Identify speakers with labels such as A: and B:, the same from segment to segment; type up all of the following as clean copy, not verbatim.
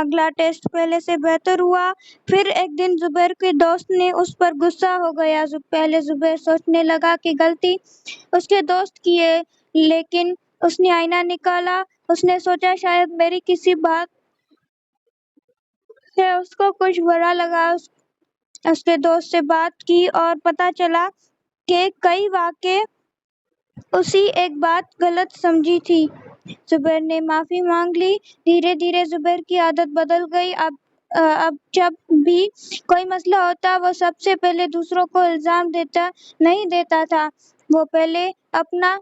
A: اگلا ٹیسٹ پہلے سے بہتر ہوا۔ پھر ایک دن زبیر کے دوست نے اس پر غصہ ہو گیا۔ پہلے زبیر سوچنے لگا کہ غلطی اس کے دوست کی ہے، لیکن اس نے آئینہ نکالا۔ اس نے سوچا شاید میری کسی بات سے اس کو کچھ برا لگا۔ اس کے دوست سے بات کی اور پتہ چلا کہ کئی واقع اسی ایک بات غلط سمجھی تھی۔ زبیر نے معافی مانگ لی۔ دھیرے دھیرے زبیر کی عادت بدل گئی۔ اب جب بھی کوئی مسئلہ ہوتا وہ سب سے پہلے دوسروں کو الزام نہیں دیتا تھا، وہ پہلے اپنا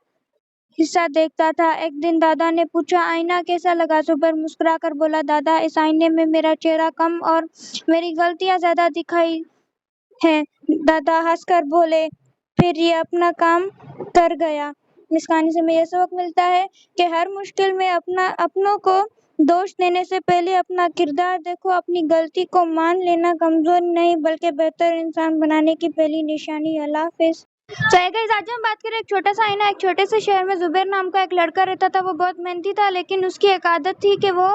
A: حصہ دیکھتا تھا۔ ایک دن دادا نے پوچھا، آئینہ کیسا لگا؟ زبیر مسکرا کر بولا، دادا، اس آئینے میں میرا چہرہ کم اور میری غلطیاں زیادہ دکھائی ہیں۔ دادا ہنس کر بولے، پھر یہ اپنا کام کر گیا۔ اس کہانی سے ہمیں یہ سبق ملتا ہے کہ ہر مشکل میں اپنوں کو دوش دینے سے پہلے اپنا کردار دیکھو۔ اپنی غلطی کو مان لینا کمزوری نہیں بلکہ بہتر انسان بننے کی پہلی نشانی ہے۔ اللہ حافظ۔ تو گائز آج ہم بات کریں ایک چھوٹا سا آئینہ۔ ایک چھوٹے سے شہر میں زبیر نام کا ایک لڑکا رہتا تھا۔ وہ بہت محنتی تھا، لیکن اس کی ایک عادت تھی کہ وہ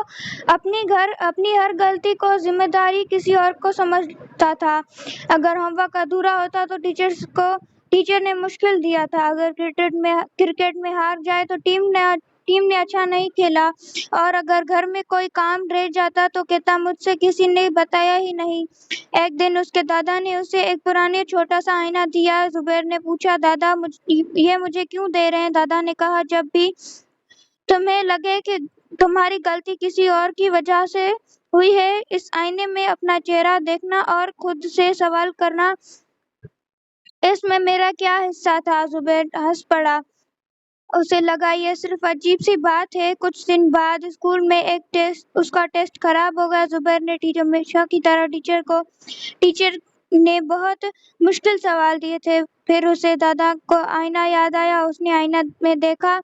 A: اپنی ہر غلطی کو ذمہ داری کسی اور کو سمجھتا تھا۔ اگر ہوم ورک ادھورا ہوتا تو ٹیچر نے مشکل دیا تھا۔ اگر کرکٹ میں ہار جائے تو ٹیم نے اچھا نہیں کھیلا، اور اگر گھر میں کوئی کام رہ جاتا تو کہتا مجھ سے کسی نے بتایا ہی نہیں۔ ایک دن اس کے دادا نے اسے ایک پرانا چھوٹا سا آئینہ دیا۔ زبیر نے پوچھا، دادا، یہ مجھے کیوں دے رہے ہیں؟ دادا نے کہا، جب بھی تمہیں لگے کہ تمہاری غلطی کسی اور کی وجہ سے ہوئی ہے، اس آئینے میں اپنا چہرہ دیکھنا اور خود سے سوال کرنا، اس میں میرا کیا حصہ تھا؟ زبیر ہنس پڑا۔ اسے لگا یہ صرف عجیب سی بات ہے۔ کچھ دن بعد اسکول میں اس کا ٹیسٹ خراب ہو گیا۔ زبیر نے ہمیشہ کی طرح ٹیچر نے بہت مشکل سوال دیے تھے۔ پھر اسے دادا کو آئینہ یاد آیا۔ اس نے آئینے میں دیکھا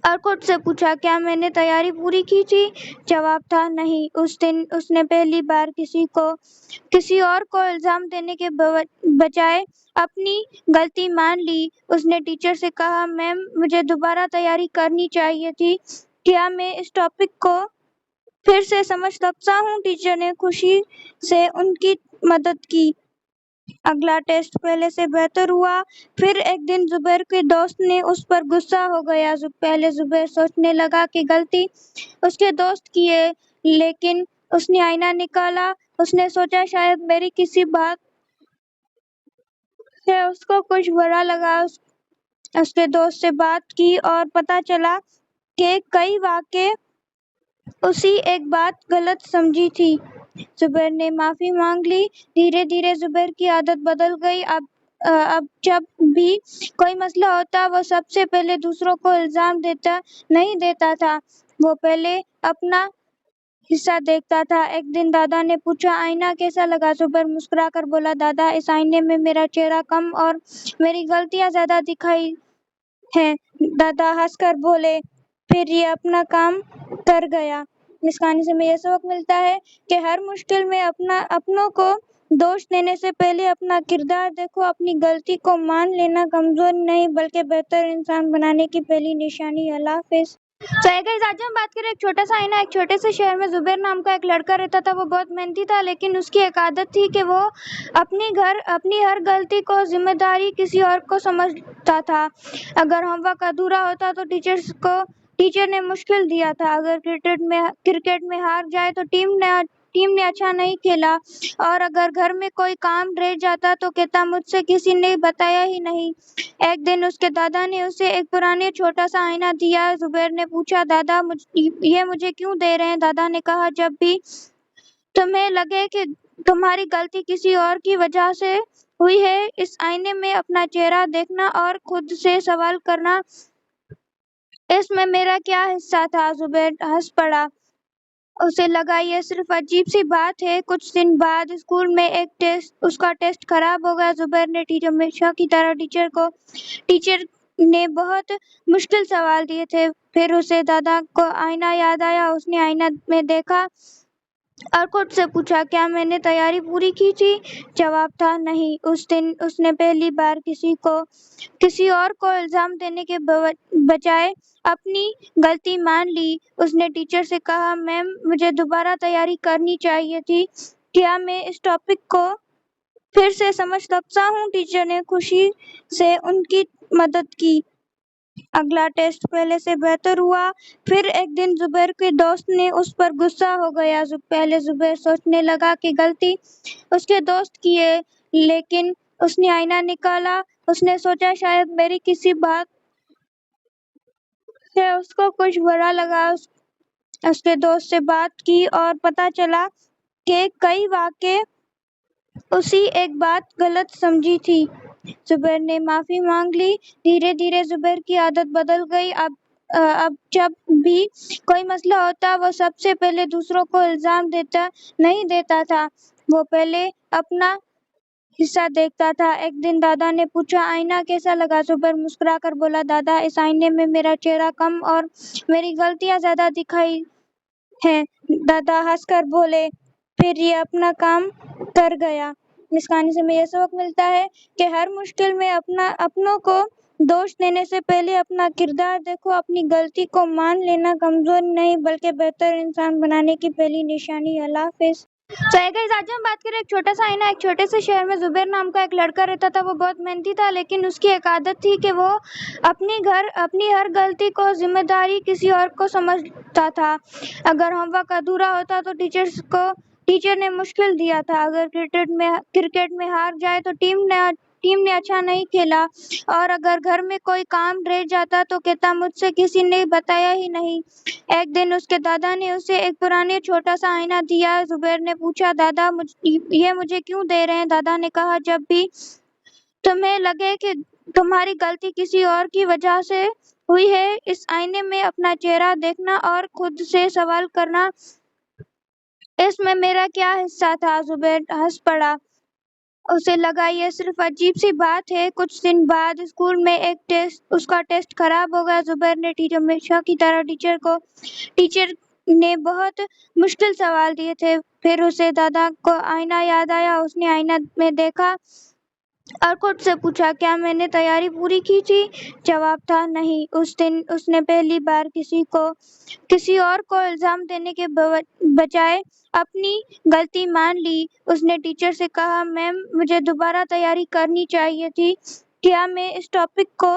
A: اور خود سے پوچھا، کیا میں نے تیاری پوری کی تھی؟ جواب تھا، نہیں۔ اس دن اس نے پہلی بار کسی اور کو الزام دینے کے بجائے اپنی غلطی مان لی۔ اس نے ٹیچر سے کہا، میم، مجھے دوبارہ تیاری کرنی چاہیے تھی۔ کیا میں اس ٹاپک کو پھر سے سمجھ سکتا ہوں؟ ٹیچر نے خوشی سے ان کی مدد کی۔ اگلا ٹیسٹ پہلے سے بہتر ہوا۔ پھر ایک دن زبیر کے دوست نے اس پر غصہ ہو گیا۔ پہلے زبیر سوچنے لگا کہ غلطی اس کے دوست کی ہے، لیکن اس نے آئینہ نکالا۔ اس نے سوچا شاید میری کسی بات سے اس کو کچھ برا لگا۔ اس کے دوست سے بات کی اور پتہ چلا کہ کئی واقع اسی ایک بات غلط سمجھی تھی۔ زبیر نے معافی مانگ لی۔ دھیرے دھیرے زبیر کی عادت بدل گئی۔ اب جب بھی کوئی مسئلہ ہوتا وہ سب سے پہلے دوسروں کو الزام نہیں دیتا تھا، وہ پہلے اپنا حصہ دیکھتا تھا۔ ایک دن دادا نے پوچھا، آئینہ کیسا لگا؟ زبیر مسکرا کر بولا، دادا، اس آئینے میں میرا چہرہ کم اور میری غلطیاں زیادہ دکھائی ہیں۔ دادا ہنس کر بولے، پھر یہ اپنا کام کر گیا۔ اس کہانی سے ہمیں یہ سبق ملتا ہے کہ ہر مشکل میں اپنوں کو دوش دینے سے پہلے اپنا کردار دیکھو۔ اپنی غلطی کو مان لینا کمزوری نہیں بلکہ بہتر انسان بننے کی پہلی نشانی ہے۔ اللہ حافظ۔ تو گائز آج ہم بات کریں ایک چھوٹا سا آئینہ۔ ایک چھوٹے سے شہر میں زبیر نام کا ایک لڑکا رہتا تھا۔ وہ بہت محنتی تھا، لیکن اس کی ایک عادت تھی کہ وہ اپنی ہر غلطی کو ذمہ داری کسی اور کو سمجھتا تھا۔ اگر ہوم ورک ادھورا ہوتا تو ٹیچر نے مشکل دیا تھا۔ اگر کرکٹ میں ہار جائے تو ٹیم نے اچھا نہیں کھیلا، اور اگر گھر میں کوئی کام رہ جاتا تو کہتا مجھ سے کسی نے بتایا ہی نہیں۔ ایک دن اس کے دادا نے اسے ایک پرانا چھوٹا سا آئینہ دیا۔ زبیر نے پوچھا، دادا، یہ مجھے کیوں دے رہے ہیں؟ دادا نے کہا، جب بھی تمہیں لگے کہ تمہاری غلطی کسی اور کی وجہ سے ہوئی ہے، اس آئینے میں اپنا چہرہ دیکھنا اور خود سے سوال کرنا، اس میں میرا کیا حصہ تھا؟ زبیر ہنس پڑا۔ اسے لگا یہ صرف عجیب سی بات ہے۔ کچھ دن بعد اسکول میں اس کا ٹیسٹ خراب ہو گیا۔ زبیر نے ہمیشہ کی طرح ٹیچر نے بہت مشکل سوال دیے تھے۔ پھر اسے دادا کو آئینہ یاد آیا۔ اس نے آئینے میں دیکھا اور خود سے پوچھا، کیا میں نے تیاری پوری کی تھی؟ جواب تھا، نہیں۔ اس دن اس نے پہلی بار کسی اور کو الزام دینے کے بجائے اپنی غلطی مان لی۔ اس نے ٹیچر سے کہا، میم مجھے دوبارہ تیاری کرنی چاہیے تھی، کیا میں اس ٹاپک کو پھر سے سمجھ سکتا ہوں؟ ٹیچر نے خوشی سے ان کی مدد کی۔ اگلا ٹیسٹ پہلے سے بہتر ہوا۔ پھر ایک دن زبیر کے دوست نے اس پر غصہ ہو گیا۔ پہلے زبیر سوچنے لگا کہ غلطی اس کے دوست کی ہے، لیکن اس نے آئینہ نکالا۔ اس نے سوچا شاید میری کسی بات سے اس کو کچھ برا لگا۔ اس کے دوست سے بات کی اور پتہ چلا کہ کئی واقع اسی ایک بات غلط سمجھی تھی۔ زبیر نے معافی مانگ لی۔ دھیرے دھیرے زبیر کی عادت بدل گئی۔ اب جب بھی کوئی مسئلہ ہوتا وہ سب سے پہلے دوسروں کو الزام نہیں دیتا تھا، وہ پہلے اپنا حصہ دیکھتا تھا۔ ایک دن دادا نے پوچھا، آئینہ کیسا لگا؟ زبیر مسکرا کر بولا، دادا اس آئینے میں میرا چہرہ کم اور میری غلطیاں زیادہ دکھائی ہیں۔ دادا ہنس کر بولے، پھر یہ اپنا کام کر گیا۔ اس کہانی سے ہمیں یہ سبق ملتا ہے کہ ہر مشکل میں اپنوں کو دوش دینے سے پہلے اپنا کردار دیکھو۔ اپنی غلطی کو مان لینا کمزوری نہیں بلکہ بہتر انسان بنانے کی پہلی نشانی۔ اللہ حافظ۔ گائز آج ہم بات کریں ایک چھوٹا سا آئینہ۔ ایک چھوٹے سے شہر میں زبیر نام کا ایک لڑکا رہتا تھا۔ وہ بہت محنتی تھا، لیکن اس کی ایک عادت تھی کہ وہ اپنی ہر غلطی کو ذمہ داری کسی اور کو سمجھتا تھا۔ اگر ہوم ورک ادھورا ہوتا تو ٹیچر نے مشکل دیا تھا۔ اگر کرکٹ میں ہار جائے تو ٹیم نے اچھا نہیں کھیلا، اور اگر گھر میں کوئی کام رہ جاتا تو کہتا مجھ سے کسی نے بتایا ہی نہیں۔ ایک دن اس کے دادا نے اسے ایک پرانا چھوٹا سا آئینہ دیا۔ زبیر نے پوچھا، دادا یہ مجھے کیوں دے رہے ہیں؟ دادا نے کہا، جب بھی تمہیں لگے کہ تمہاری غلطی کسی اور کی وجہ سے ہوئی ہے، اس آئینے میں اپنا چہرہ دیکھنا اور خود سے سوال کرنا، اس میں میرا کیا حصہ تھا؟ زبیر ہنس پڑا۔ اسے لگا یہ صرف عجیب سی بات ہے۔ کچھ دن بعد اسکول میں اس کا ٹیسٹ خراب ہو گیا۔ زبیر نے ہمیشہ کی طرح ٹیچر نے بہت مشکل سوال دیے تھے۔ پھر اسے دادا کو آئینہ یاد آیا۔ اس نے آئینہ میں دیکھا اور خود سے پوچھا، کیا میں نے تیاری پوری کی تھی؟ جواب تھا، نہیں۔ اس دن اس نے پہلی بار کسی اور کو الزام دینے کے بجائے اپنی غلطی مان لی۔ اس نے ٹیچر سے کہا، میم مجھے دوبارہ تیاری کرنی چاہیے تھی، کیا میں اس ٹاپک کو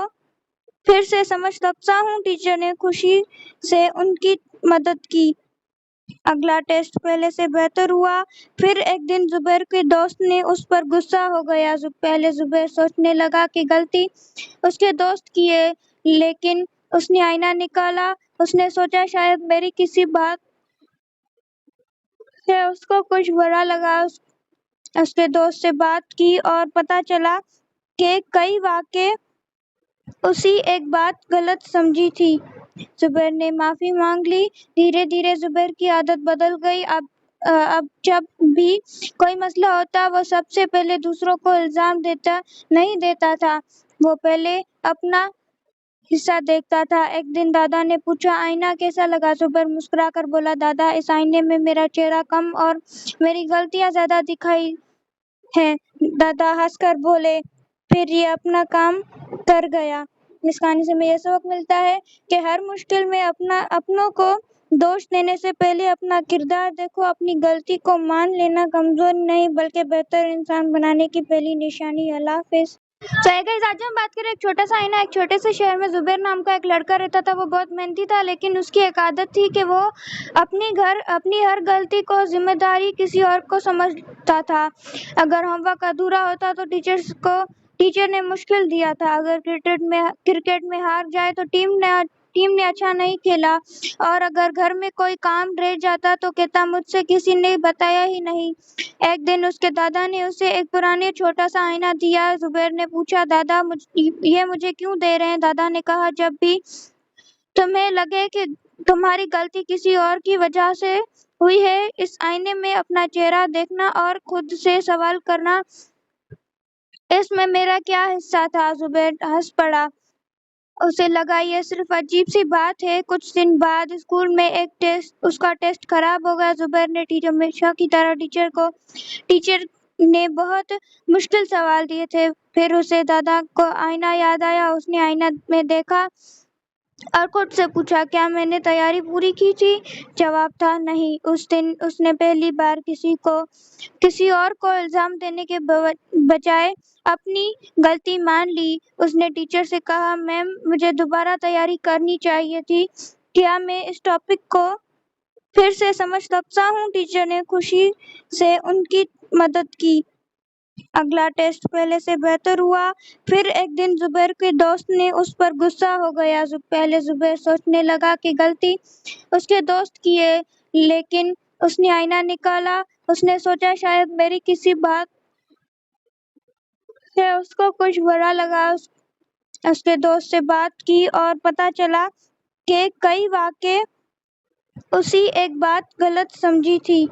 A: پھر سے سمجھ سکتا ہوں؟ ٹیچر نے خوشی سے ان کی مدد کی۔ اگلا ٹیسٹ پہلے سے بہتر ہوا۔ پھر ایک دن زبیر کے دوست نے اس پر غصہ ہو گیا۔ پہلے زبیر سوچنے لگا کہ غلطی اس کے دوست کی ہے، لیکن اس نے آئینہ نکالا۔ اس نے سوچا شاید میری کسی بات سے اس کو کچھ برا لگا۔ اس کے دوست سے بات کی اور پتہ چلا کہ کئی واقع اسی ایک بات غلط سمجھی تھی۔ زبیر نے معافی مانگ لی۔ دھیرے دھیرے زبیر کی عادت بدل گئی۔ اب جب بھی کوئی مسئلہ ہوتا وہ سب سے پہلے دوسروں کو الزام نہیں دیتا تھا، وہ پہلے اپنا حصہ دیکھتا تھا۔ ایک دن دادا نے پوچھا، آئینہ کیسا لگا؟ زبیر مسکرا کر بولا، دادا اس آئینے میں میرا چہرہ کم اور میری غلطیاں زیادہ دکھائی ہیں۔ دادا ہنس کر بولے، پھر یہ اپنا کام کر گیا۔ اس کہانی سے ہمیں یہ سبق ملتا ہے کہ ہر مشکل میں اپنوں کو دوش دینے سے پہلے اپنا کردار دیکھو۔ اپنی غلطی کو مان لینا کمزوری نہیں بلکہ بہتر انسان بنانے کی پہلی نشانی۔ اللہ حافظ۔ گائز آج ہم بات کریں ایک چھوٹا سا آئینہ۔ ایک چھوٹے سے شہر میں زبیر نام کا ایک لڑکا رہتا تھا۔ وہ بہت محنتی تھا، لیکن اس کی ایک عادت تھی کہ وہ اپنی ہر غلطی کو ذمہ داری کسی اور کو سمجھتا تھا۔ اگر ہوم ورک ادھورا ہوتا تو ٹیچر نے مشکل دیا تھا۔ اگر کرکٹ میں ہار جائے تو ٹیم نے اچھا نہیں کھیلا، اور اگر گھر میں کوئی کام رہ جاتا تو کہتا مجھ سے کسی نے بتایا ہی نہیں۔ ایک دن اس کے دادا نے اسے ایک پرانا چھوٹا سا آئینہ دیا۔ زبیر نے پوچھا، دادا یہ مجھے کیوں دے رہے ہیں؟ دادا نے کہا، جب بھی تمہیں لگے کہ تمہاری غلطی کسی اور کی وجہ سے ہوئی ہے، اس آئینے میں اپنا چہرہ دیکھنا اور خود سے سوال کرنا، اس میں میرا کیا حصہ تھا؟ زبیر ہنس پڑا۔ اسے لگا یہ صرف عجیب سی بات ہے۔ کچھ دن بعد اسکول میں اس کا ٹیسٹ خراب ہو گیا۔ زبیر نے ہمیشہ کی طرح ٹیچر نے بہت مشکل سوال دیے تھے۔ پھر اسے دادا کو آئینہ یاد آیا۔ اس نے آئینہ میں دیکھا اور خود سے پوچھا کیا میں نے تیاری پوری کی تھی؟ جواب تھا نہیں۔ اس دن اس نے پہلی بار کسی اور کو الزام دینے کے بجائے اپنی غلطی مان لی۔ اس نے ٹیچر سے کہا میم مجھے دوبارہ تیاری کرنی چاہیے تھی، کیا میں اس ٹاپک کو پھر سے سمجھ سکتا ہوں؟ ٹیچر نے خوشی سے ان کی مدد کی۔ اگلا ٹیسٹ پہلے سے بہتر ہوا۔ پھر ایک دن زبیر کے دوست نے اس پر غصہ ہو گیا۔ پہلے زبیر سوچنے لگا کہ غلطی اس کے دوست کی ہے، لیکن اس نے آئینہ نکالا۔ اس نے سوچا شاید میری کسی بات سے اس کو کچھ برا لگا۔ اس کے دوست سے بات کی اور پتہ چلا کہ کئی واقع اسی ایک بات غلط سمجھی تھی۔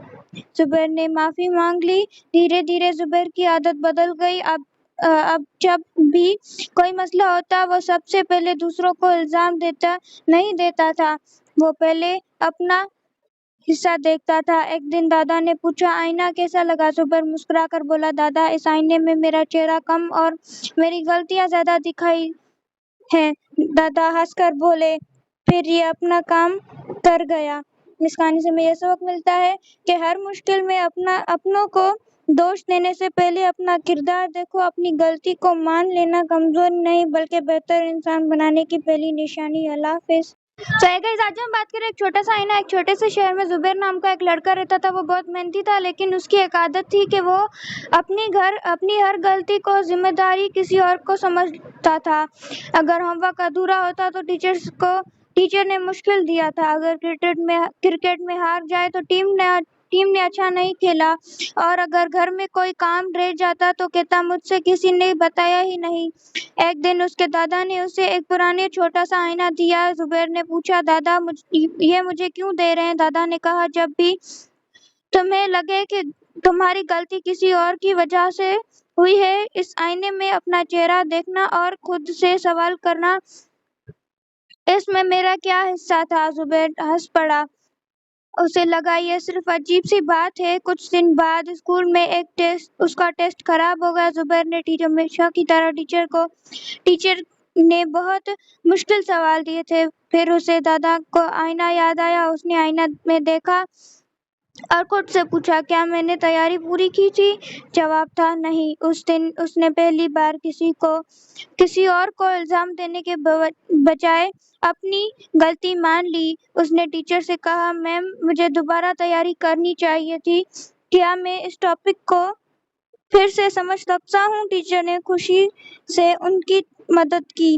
A: زبیر نے معافی مانگ لی۔ دھیرے دھیرے زبیر کی عادت بدل گئی۔ اب جب بھی کوئی مسئلہ ہوتا وہ سب سے پہلے دوسروں کو الزام نہیں دیتا تھا، وہ پہلے اپنا حصہ دیکھتا تھا۔ ایک دن دادا نے پوچھا آئینہ کیسا لگا؟ زبیر مسکرا کر بولا دادا اس آئینے میں میرا چہرہ کم اور میری غلطیاں زیادہ دکھائی ہیں۔ دادا ہنس کر بولے پھر یہ اپنا کام کر گیا۔ اس کہانی سے ہمیں یہ سبق ملتا ہے کہ ہر مشکل میں اپنوں کو دوش دینے سے پہلے اپنا کردار دیکھو۔ اپنی غلطی کو مان لینا کمزوری نہیں بلکہ بہتر انسان بننے کی پہلی نشانی ہے۔ اللہ حافظ۔ گائز آج ہم بات کریں ایک چھوٹا سا آئینہ۔ ایک چھوٹے سے شہر میں زبیر نام کا ایک لڑکا رہتا تھا۔ وہ بہت محنتی تھا، لیکن اس کی ایک عادت تھی کہ وہ اپنی ہر غلطی کو ذمہ داری کسی اور کو سمجھتا تھا۔ اگر ہوم ورک ادھورا ہوتا تو ٹیچر نے مشکل دیا تھا۔ اگر کرکٹ میں ہار جائے تو ٹیم نے اچھا نہیں کھیلا، اور اگر گھر میں کوئی کام رہ جاتا تو کہتا مجھ سے کسی نے بتایا ہی نہیں۔ ایک دن اس کے دادا نے اسے ایک پرانا چھوٹا سا آئینہ دیا۔ زبیر نے پوچھا دادا یہ مجھے کیوں دے رہے ہیں؟ دادا نے کہا جب بھی تمہیں لگے کہ تمہاری غلطی کسی اور کی وجہ سے ہوئی ہے، اس آئینے میں اپنا چہرہ دیکھنا اور خود سے سوال کرنا اس میں میرا کیا حصہ تھا؟ زبیر ہنس پڑا۔ اسے لگا یہ صرف عجیب سی بات ہے۔ کچھ دن بعد اسکول میں اس کا ٹیسٹ خراب ہو گیا۔ زبیر نے ہمیشہ کی طرح ٹیچر نے بہت مشکل سوال دیے تھے۔ پھر اسے دادا کو آئینہ یاد آیا۔ اس نے آئینے میں دیکھا اور خود سے پوچھا کیا میں نے تیاری پوری کی تھی؟ جواب تھا نہیں۔ اس دن اس نے پہلی بار کسی اور کو الزام دینے کے بجائے اپنی غلطی مان لی۔ اس نے ٹیچر سے کہا میم مجھے دوبارہ تیاری کرنی چاہیے تھی، کیا میں اس ٹاپک کو پھر سے سمجھ سکتا ہوں؟ ٹیچر نے خوشی سے ان کی مدد کی۔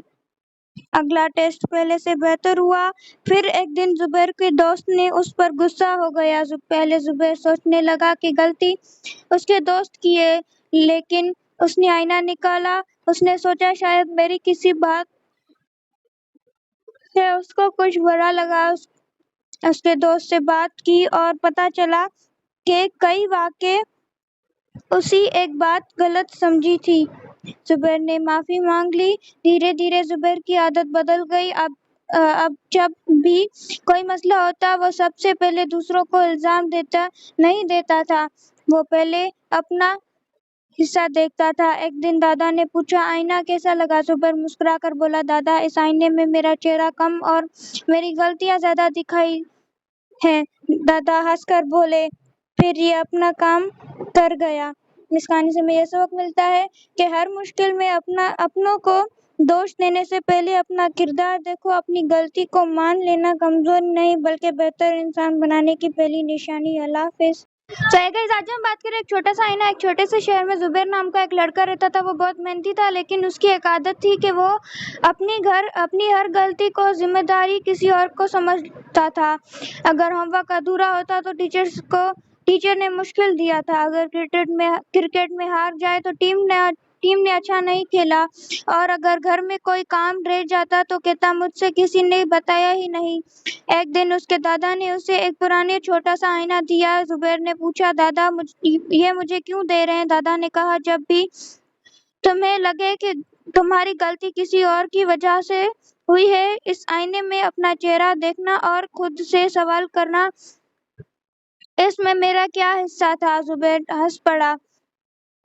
A: اگلا ٹیسٹ پہلے سے بہتر ہوا۔ پھر ایک دن زبیر کے دوست نے اس پر غصہ ہو گیا۔ پہلے زبیر سوچنے لگا کہ غلطی اس کے دوست کی ہے، لیکن اس نے آئینہ نکالا۔ اس نے سوچا شاید میری کسی بات سے اس کو کچھ برا لگا۔ اس کے دوست سے بات کی اور پتہ چلا کہ کئی واقع اسی ایک بات غلط سمجھی تھی۔ زبیر نے معافی مانگ لی۔ دھیرے دھیرے زبیر کی عادت بدل گئی۔ اب جب بھی کوئی مسئلہ ہوتا وہ سب سے پہلے دوسروں کو الزام نہیں دیتا تھا، وہ پہلے اپنا حصہ دیکھتا تھا۔ ایک دن دادا نے پوچھا آئینہ کیسا لگا؟ زبیر مسکرا کر بولا دادا اس آئینے میں میرا چہرہ کم اور میری غلطیاں زیادہ دکھائی ہیں۔ دادا ہنس کر بولے پھر یہ اپنا کام کر گیا۔ اس کہانی سے ہمیں یہ سبق ملتا ہے کہ ہر مشکل میں اپنوں کو دوش دینے سے پہلے اپنا کردار دیکھو۔ اپنی غلطی کو مان لینا کمزوری نہیں بلکہ بہتر انسان بننے کی پہلی نشانی ہے۔ اللہ حافظ۔ گائز آج ہم بات کریں ایک چھوٹا سا آئینہ۔ ایک چھوٹے سے شہر میں زبیر نام کا ایک لڑکا رہتا تھا۔ وہ بہت محنتی تھا، لیکن اس کی ایک عادت تھی کہ وہ اپنی ہر غلطی کو ذمہ داری کسی اور کو سمجھتا تھا۔ اگر ہوم ورک ادھورا ہوتا تو ٹیچر نے مشکل دیا تھا۔ اگر کرکٹ میں ہار جائے تو ٹیم نے اچھا نہیں کھیلا، اور اگر گھر میں کوئی کام رہ جاتا تو کہتا مجھ سے کسی نے بتایا ہی نہیں۔ ایک دن اس کے دادا نے اسے ایک پرانا چھوٹا سا آئینہ دیا۔ زبیر نے پوچھا دادا یہ مجھے کیوں دے رہے ہیں؟ دادا نے کہا جب بھی تمہیں لگے کہ تمہاری غلطی کسی اور کی وجہ سے ہوئی ہے، اس آئینے میں اپنا چہرہ دیکھنا اور خود سے سوال کرنا اس میں میرا کیا حصہ تھا؟ زبیر ہنس پڑا۔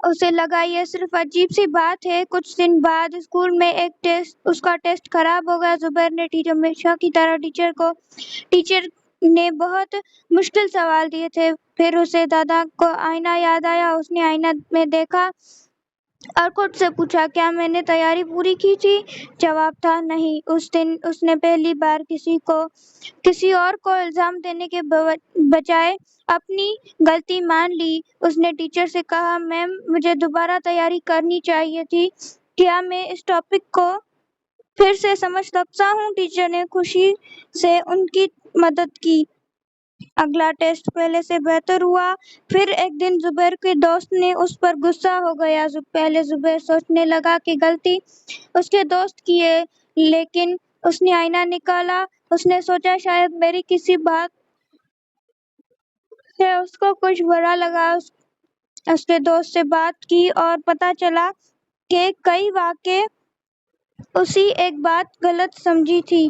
A: اسے لگا یہ صرف عجیب سی بات ہے۔ کچھ دن بعد اسکول میں اس کا ٹیسٹ خراب ہو گیا۔ زبیر نے ہمیشہ کی طرح ٹیچر نے بہت مشکل سوال دیے تھے۔ پھر اسے دادا کو آئینہ یاد آیا۔ اس نے آئینہ میں دیکھا اور خود سے پوچھا، کیا میں نے تیاری پوری کی تھی؟ جواب تھا نہیں۔ اس دن اس نے پہلی بار کسی اور کو الزام دینے کے بجائے اپنی غلطی مان لی۔ اس نے ٹیچر سے کہا، میم مجھے دوبارہ تیاری کرنی چاہیے تھی، کیا میں اس ٹاپک کو پھر سے سمجھ سکتا ہوں؟ ٹیچر نے خوشی سے ان کی مدد کی۔ اگلا ٹیسٹ پہلے سے بہتر ہوا۔ پھر ایک دن زبیر کے دوست نے اس پر غصہ ہو گیا۔ پہلے زبیر سوچنے لگا کہ غلطی اس کے دوست کی ہے، لیکن اس نے آئینہ نکالا۔ اس نے سوچا شاید میری کسی بات سے اس کو کچھ برا لگا۔ اس کے دوست سے بات کی اور پتہ چلا کہ کئی واقع اسی ایک بات غلط سمجھی تھی۔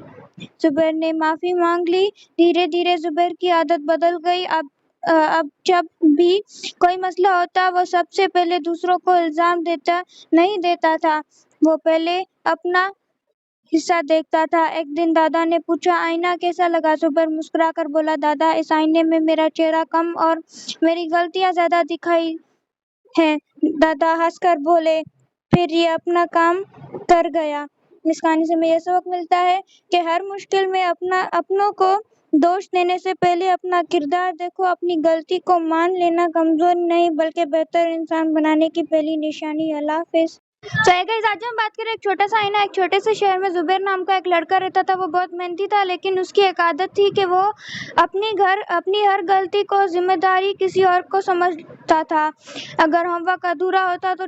A: زبیر نے معافی مانگ لی۔ دھیرے دھیرے زبیر کی عادت بدل گئی۔ اب جب بھی کوئی مسئلہ ہوتا وہ سب سے پہلے دوسروں کو الزام نہیں دیتا تھا، وہ پہلے اپنا حصہ دیکھتا تھا۔ ایک دن دادا نے پوچھا، آئینہ کیسا لگا؟ زبیر مسکرا کر بولا، دادا اس آئینے میں میرا چہرہ کم اور میری غلطیاں زیادہ دکھائی ہیں۔ دادا ہنس کر بولے، پھر یہ اپنا کام کر گیا۔ اس کہانی سے ہمیں یہ سبق ملتا ہے کہ ہر مشکل میں اپنوں کو دوش دینے سے پہلے اپنا کردار دیکھو۔ اپنی غلطی کو مان لینا کمزوری نہیں بلکہ بہتر انسان بنانے کی پہلی نشانی ہے۔ اللہ حافظ۔ گائز آج ہم بات کریں ایک چھوٹا سا آئینہ۔ ایک چھوٹے سے شہر میں زبیر نام کا ایک لڑکا رہتا تھا۔ وہ بہت محنتی تھا، لیکن اس کی ایک عادت تھی کہ وہ اپنی ہر غلطی کو ذمہ داری کسی اور کو سمجھتا تھا۔ اگر ہوم ورک ادھورا ہوتا تو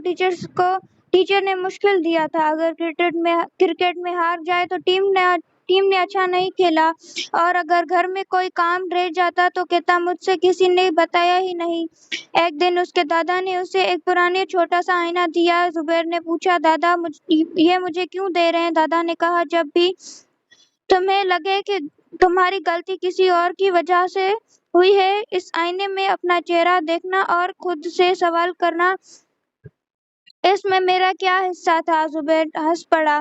A: ٹیچر نے مشکل دیا تھا۔ اگر کرکٹ میں ہار جائے تو ٹیم نے اچھا نہیں کھیلا، اور اگر گھر میں کوئی کام رہ جاتا تو کہتا مجھ سے کسی نے بتایا ہی نہیں۔ ایک دن اس کے دادا نے اسے ایک پرانا چھوٹا سا آئینہ دیا۔ زبیر نے پوچھا، دادا یہ مجھے کیوں دے رہے ہیں؟ دادا نے کہا، جب بھی تمہیں لگے کہ تمہاری غلطی کسی اور کی وجہ سے ہوئی ہے، اس آئینے میں اپنا چہرہ دیکھنا اور خود سے سوال کرنا، اس میں میرا کیا حصہ تھا؟ زبیر ہنس پڑا۔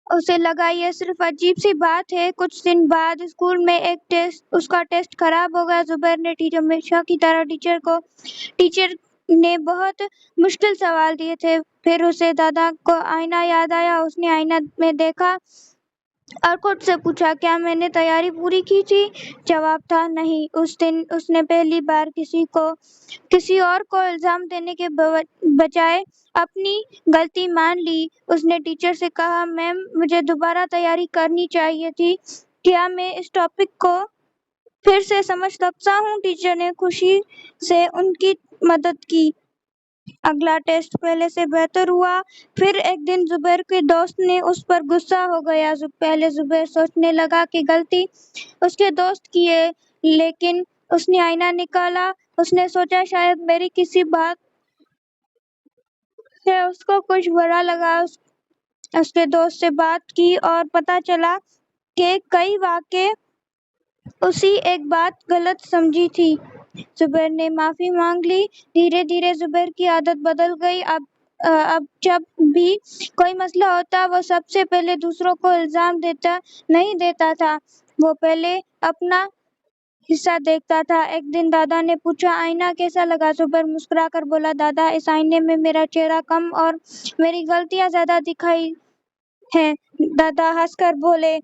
A: اسے لگا یہ صرف عجیب سی بات ہے۔ کچھ دن بعد اسکول میں اس کا ٹیسٹ خراب ہو گیا۔ زبیر نے ہمیشہ کی طرح ٹیچر نے بہت مشکل سوال دیے تھے۔ پھر اسے دادا کو آئینہ یاد آیا۔ اس نے آئینہ میں دیکھا اور خود سے پوچھا، کیا میں نے تیاری پوری کی تھی؟ جواب تھا نہیں۔ اس دن اس نے پہلی بار کسی اور کو الزام دینے کے بجائے اپنی غلطی مان لی۔ اس نے ٹیچر سے کہا، میم مجھے دوبارہ تیاری کرنی چاہیے تھی، کیا میں اس ٹاپک کو پھر سے سمجھ سکتا ہوں؟ ٹیچر نے خوشی سے ان کی مدد کی۔ اگلا ٹیسٹ پہلے سے بہتر ہوا۔ پھر ایک دن زبیر کے دوست نے اس پر غصہ ہو گیا۔ پہلے زبیر سوچنے لگا کہ غلطی اس کے دوست کی ہے، لیکن اس نے آئینہ نکالا۔ اس نے سوچا شاید میری کسی بات سے اس کو کچھ برا لگا۔ اس کے دوست سے بات کی اور پتہ چلا کہ کئی واقع اسی ایک بات غلط سمجھی تھی۔ زبیر نے معافی مانگ لی۔ دھیرے دھیرے زبیر کی عادت بدل گئی۔ اب جب بھی کوئی مسئلہ ہوتا وہ سب سے پہلے دوسروں کو الزام نہیں دیتا تھا، وہ پہلے اپنا حصہ دیکھتا تھا۔ ایک دن دادا نے پوچھا، آئینہ کیسا لگا؟ زبیر مسکرا کر بولا، دادا اس آئینے میں میرا چہرہ کم اور میری غلطیاں زیادہ دکھائی ہیں۔ دادا ہنس کر بولے،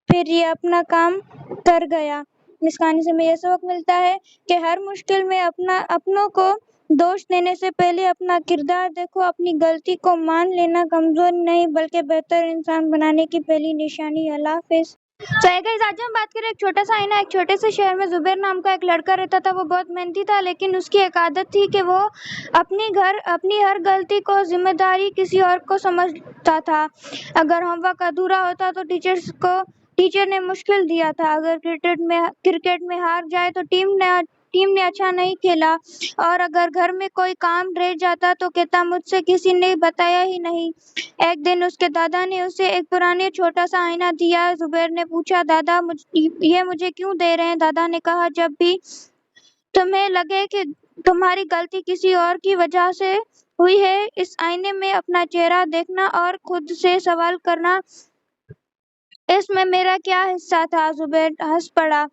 A: پھر یہ اپنا کام کر گیا۔ اس کہانی سے ہمیں یہ سبق ملتا ہے کہ ہر مشکل میں اپنوں کو دوش دینے سے پہلے اپنا کردار دیکھو۔ اپنی غلطی کو مان لینا کمزوری نہیں بلکہ بہتر انسان بنانے کی پہلی نشانی ہے۔ اللہ حافظ۔ گائز آج ہم بات کریں ایک چھوٹا سا آئینہ۔ ایک چھوٹے سے شہر میں زبیر نام کا ایک لڑکا رہتا تھا۔ وہ بہت محنتی تھا، لیکن اس کی ایک عادت تھی کہ وہ اپنی ہر غلطی کو ذمہ داری کسی اور کو سمجھتا تھا۔ اگر ہوم ورک ادھورا ہوتا تو ٹیچر نے مشکل دیا تھا۔ اگر کرکٹ میں ہار جائے تو ٹیم نے اچھا نہیں کھیلا، اور اگر گھر میں کوئی کام رہ جاتا تو کہتا مجھ سے کسی نے بتایا ہی نہیں۔ ایک دن اس کے دادا نے اسے ایک پرانا چھوٹا سا آئینہ دیا۔ زبیر نے پوچھا، دادا یہ مجھے کیوں دے رہے ہیں؟ دادا نے کہا، جب بھی تمہیں لگے کہ تمہاری غلطی کسی اور کی وجہ سے ہوئی ہے۔ اس آئینے میں اپنا چہرہ دیکھنا اور خود سے سوال کرنا، اس میں میرا کیا حصہ تھا؟ زبیر ہنس پڑا۔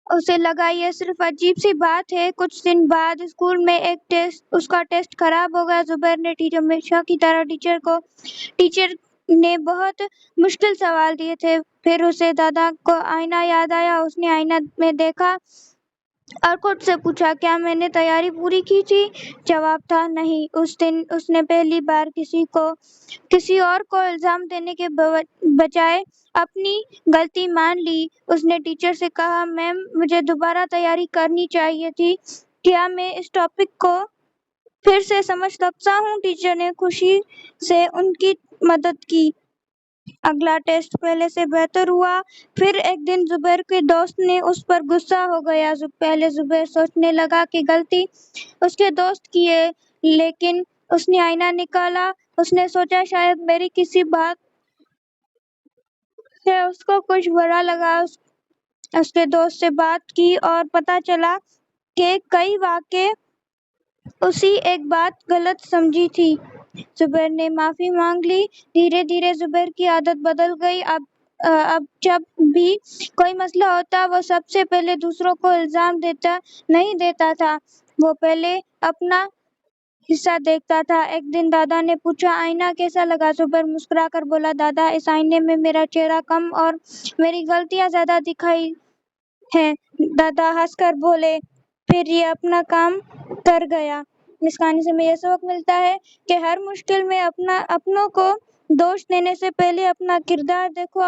A: اسے لگا یہ صرف عجیب سی بات ہے۔ کچھ دن بعد اسکول میں اس کا ٹیسٹ خراب ہو گیا۔ زبیر نے ہمیشہ کی طرح ٹیچر نے بہت مشکل سوال دیے تھے۔ پھر اسے دادا کا آئینہ یاد آیا۔ اس نے آئینے میں دیکھا اور خود سے پوچھا، کیا میں نے تیاری پوری کی تھی؟ جواب تھا نہیں۔ اس دن اس نے پہلی بار کسی اور کو الزام دینے کے بجائے اپنی غلطی مان لی۔ اس نے ٹیچر سے کہا، میم مجھے دوبارہ تیاری کرنی چاہیے تھی، کیا میں اس ٹاپک کو پھر سے سمجھ سکتا ہوں؟ ٹیچر نے خوشی سے ان کی مدد کی۔ اگلا ٹیسٹ پہلے سے بہتر ہوا۔ پھر ایک دن زبیر کے دوست نے اس پر غصہ ہو گیا۔ پہلے زبیر سوچنے لگا کہ غلطی اس کے دوست کی ہے، لیکن اس نے آئینہ نکالا۔ اس نے سوچا شاید میری کسی بات سے اس کو کچھ برا لگا۔ اس کے دوست سے بات کی اور پتہ چلا کہ کئی واقع اسی ایک بات غلط سمجھی تھی۔ زبیر نے معافی مانگ لی۔ دھیرے دھیرے زبیر کی عادت بدل گئی۔ اب جب بھی کوئی مسئلہ ہوتا، وہ سب سے پہلے دوسروں کو الزام نہیں دیتا تھا، وہ پہلے اپنا حصہ دیکھتا تھا۔ ایک دن دادا نے پوچھا، آئینہ کیسا لگا؟ زبیر مسکرا کر بولا، دادا اس آئینے میں میرا چہرہ کم اور میری غلطیاں زیادہ دکھائی ہیں۔ دادا ہنس کر بولے، پھر یہ اپنا کام کر گیا۔ اس کہانی سے ہمیں یہ سبق ملتا ہے کہ ہر مشکل میں اپنوں کو دوش دینے سے پہلے اپنا کردار دیکھو۔